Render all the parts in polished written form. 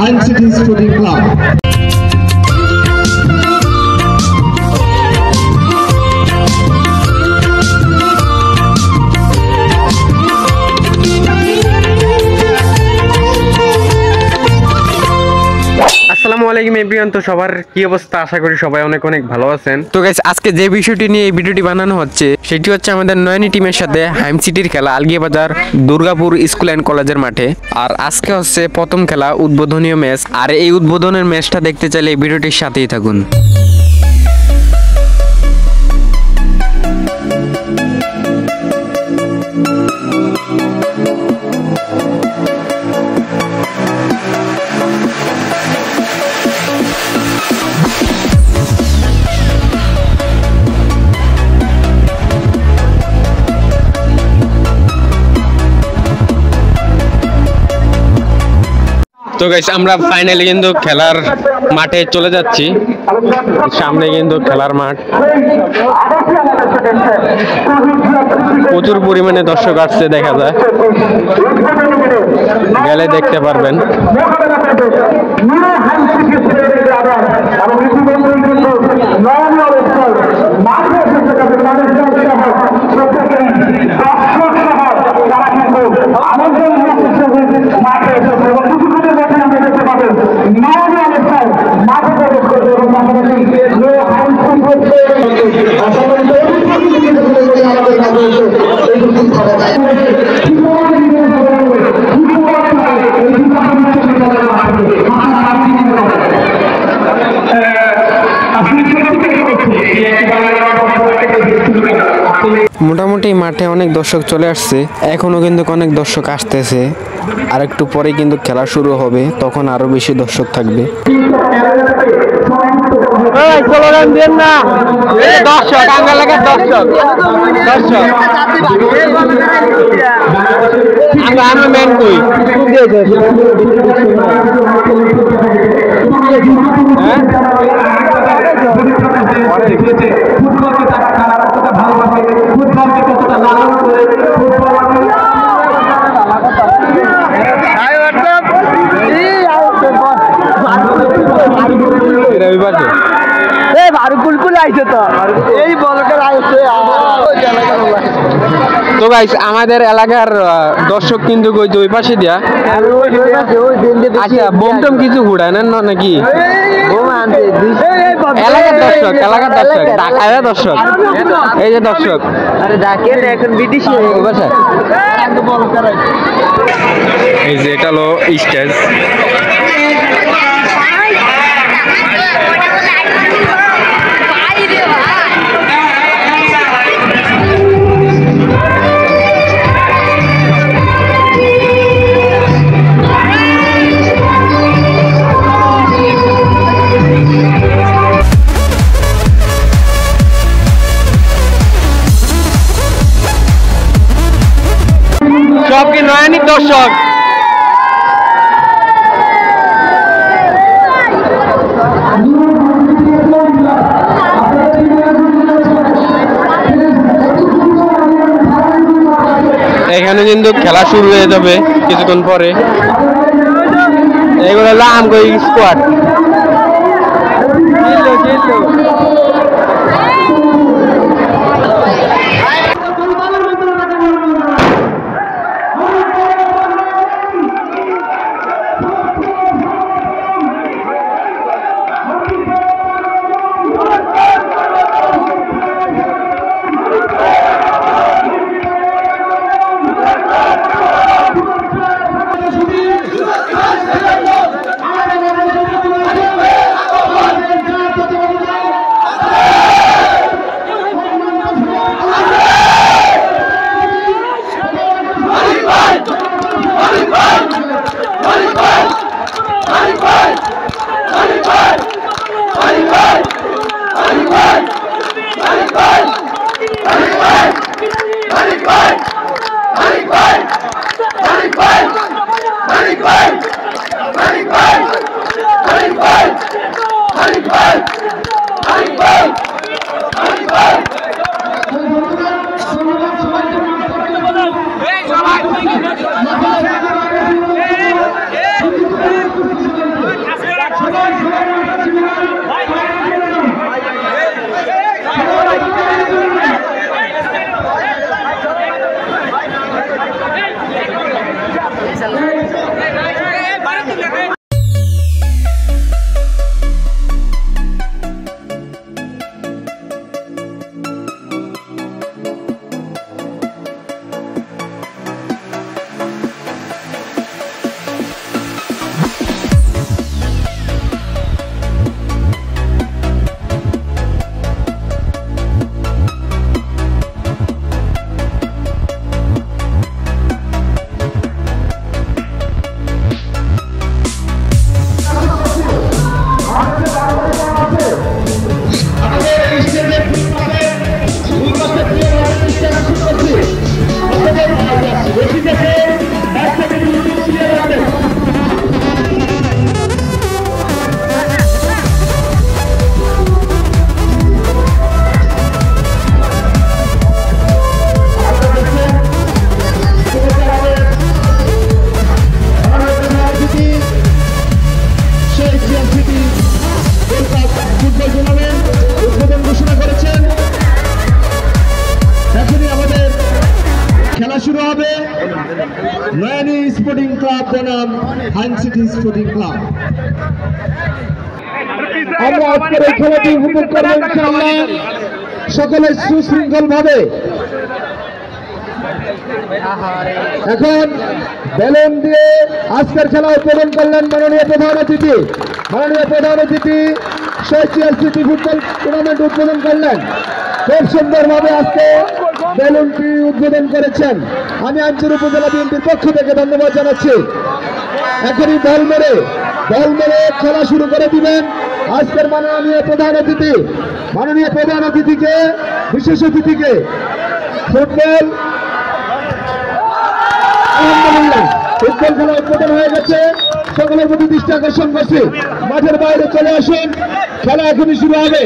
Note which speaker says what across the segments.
Speaker 1: High City Sporting Club.
Speaker 2: আসসালামু আলাইকুম everyone. তো সবার কি অবস্থা? আশা করি সবাই অনেক অনেক ভালো আছেন। তো গাইস, আজকে যে বিষয়টি নিয়ে এই ভিডিওটি বানানো হচ্ছে সেটি হচ্ছে আমাদের নয়নি টিমের সাথে হাইম সিটির খেলা আলগিবাজার দুর্গাপুর স্কুল অ্যান্ড কলেজের মাঠে। আর আজকে হচ্ছে প্রথম খেলা, উদ্বোধনীয় ম্যাচ। আর এই উদ্বোধনের ম্যাচটা দেখতে চাইলে এই ভিডিওটির সাথেই থাকুন। তো গাইস, আমরা ফাইনালি কিন্তু খেলার মাঠে চলে যাচ্ছি। সামনে কিন্তু খেলার মাঠ, প্রচুর পরিমাণে দর্শক আসছে, দেখা যায়, গেলে দেখতে পারবেন। মোটামুটি মাঠে অনেক দর্শক চলে আসছে, এখনো কিন্তু অনেক দর্শক আসতেছে। আর একটু পরে কিন্তু খেলা শুরু হবে, তখন আরো বেশি দর্শক থাকবে। তো গাইস, আমাদের এলাকার দর্শক কিন্তু ওই পাশে দিয়া। আচ্ছা, বোমটম কিছু ঘুরায় না নাকি? এলাকার দর্শক ঢাকায় দর্শক, এই যে দর্শক, এই যে এটা হলো স্টেজ। সব কি নয়নিক দর্শক? এখানে কিন্তু খেলা শুরু হয়ে যাবে কিছুক্ষণ পরে। এগুলো হলো আমগই স্কোয়াড।
Speaker 1: হবে নয়নী স্পোর্টিং ক্লাব বনাম হাইম সিটি স্পোর্টিং ক্লাব। আমরা আজকের এই খেলাটি উপভোগ করবো ইনশাআল্লাহ সকলে সুশৃঙ্খল ভাবে। এখন বেলুন দিয়ে আজকের খেলা উদ্বোধন করলেন মাননীয় প্রধান অতিথি। মাননীয় প্রধান অতিথি শহীদ সিটি ফুটবল টুর্নামেন্ট উদ্বোধন করলেন। খুব সুন্দরভাবে আজকে বেলুনটি উদ্বোধন করেছেন। আমি আঞ্চল উপজেলা বিএনপির পক্ষ থেকে ধন্যবাদ জানাচ্ছি। এখনই বল মেরে খেলা শুরু করে দিবেন আজকের মাননীয় প্রধান অতিথি। মাননীয় প্রধান অতিথিকে, বিশেষ অতিথিকে ফুটবল আলহামদুলিল্লাহ ফুটবল খেলা উদ্বোধন হয়ে গেছে। সকলের প্রতি দৃষ্টি আকর্ষণ করছি, মাঠের বাইরে চলে আসুন, খেলা এখনই শুরু হবে।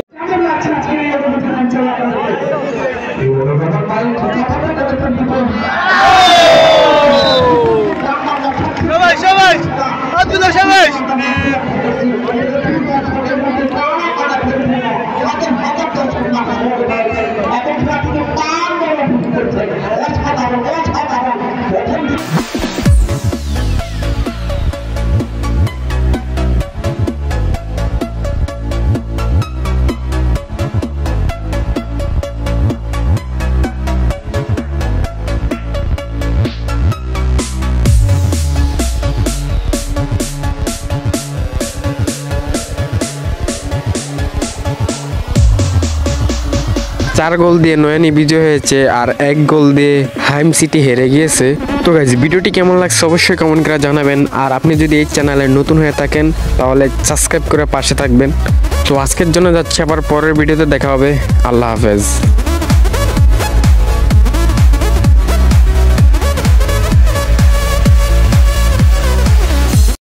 Speaker 2: চার গোল দিয়ে নয়নী বিজয় হয়েছে আর 1 গোল দিয়ে হাইম সিটি হেরে গিয়েছে। তো গাইজ ভিডিওটি কেমন লাগছে অবশ্যই কমেন্ট করে জানাবেন। আর আপনি যদি এই চ্যানেলে নতুন হয়ে থাকেন তাহলে সাবস্ক্রাইব করে পাশে থাকবেন। তো আজকের জন্য যাচ্ছি, আবার পরের ভিডিওতে দেখা হবে। আল্লাহ হাফেজ।